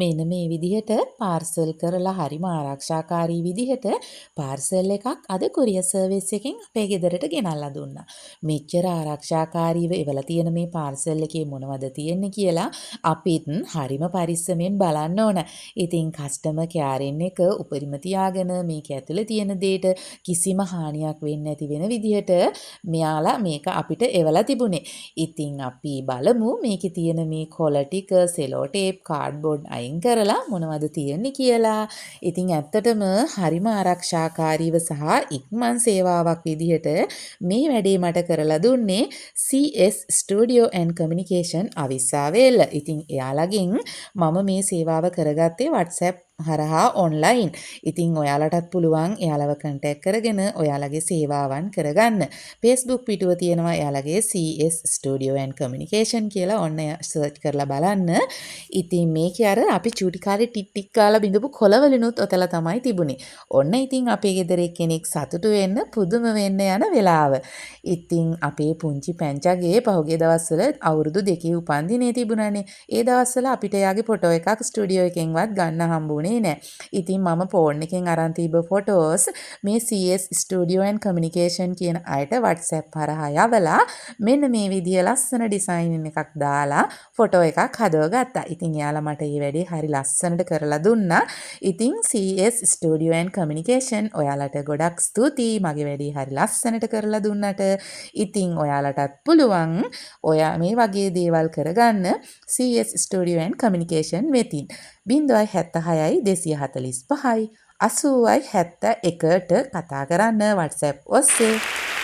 මෙන්න මේ විදිහට පාර්සල් කරලා හරිම ආරක්ෂාකාරී විදිහට පාර්සල් එකක් අද කොරියර් සර්විස් එකෙන් අපේ ගෙදරට ගෙනල්ලා දුන්නා. මෙච්චර ආරක්ෂාකාරීව එවලා තියෙන මේ පාර්සල් එකේ මොනවද තියෙන්නේ කියලා අපිත් හරිම පරිස්සමෙන් බලන්න ඕන. ඉතින් කස්ටමර් කෙයාරින් එක උපරිම තියාගෙන මේක ඇතුලේ තියෙන දේට කිසිම හානියක් වෙන්නේ නැති වෙන විදිහට මෙයාලා මේක අපිට එවලා තිබුණේ. ඉතින් අපි බලමු මේකේ තියෙන මේ කොළ ටික සෙලෝ ටේප් කාඩ්බෝඩ් අයින් කරලා මොනවද තියෙන්නේ කියලා. ඉතින් ඇත්තටම හරිම ආරක්ෂාකාරීව සහ ඉක්මන් සේවාවක් විදිහට මේ වැඩේ මට කරලා දුන්නේ CS Studio and Communication Avissawella. ඉතින් එයාලගෙන් මම මේ සේවාව කරගත්තේ WhatsApp හරහා ඔන්ලයින්. ඉතින් ඔයාලටත් පුළුවන් එයාලව කන්ටැක්ට් කරගෙන ඔයාලගේ සේවාවන් කරගන්න. Facebook පිටුව තියෙනවා එයාලගේ CS Studio and Communication කියලා ඔන්න සර්ච් කරලා බලන්න. ඉතින් මේකේ අර අපි චූටි කාලේ ටික් ටික් කාලා බිඳපු කොළවලිනුත් ඔතලා තමයි තිබුණේ. ඔන්න ඉතින් අපේ ගෙදර එක්කෙනෙක් සතුටු වෙන්න පුදුම වෙන්න යන වෙලාව. ඉතින් අපේ පුංචි පැංචාගේ පහුගිය දවස්වල අවුරුදු 2 උපන්දිනේ තිබුණානේ. ඒ දවස්වල අපිට එයාගේ ෆොටෝ එකක් ස්ටුඩියෝ එකෙන්වත් ගන්න හම්බුනේ නැහැ. ඉතින් මම ෆෝන් එකෙන් අරන් තිබ්බ ෆොටෝස් මේ CS Studio and Communication කියන අයට WhatsApp හරහා යවලා මෙන්න මේ විදිය ලස්සන ඩිසයින් එකක් දාලා ෆොටෝ එකක් හදවගත්තා. ඉතින් එයාලා මට මේ වැඩේ හරි ලස්සනට කරලා දුන්නා. ඉතින් CS Studio and Communication ඔයාලට ගොඩක් ස්තුතියි මගේ වැඩේ හරි ලස්සනට කරලා දුන්නට. ඉතින් ඔයාලටත් පුළුවන් ඔයා මේ වගේ දේවල් කරගන්න CS Studio and Communication වෙතින් 076යි 245යි 80යි 71ට කතා කරන්න WhatsApp ඔස්සේ.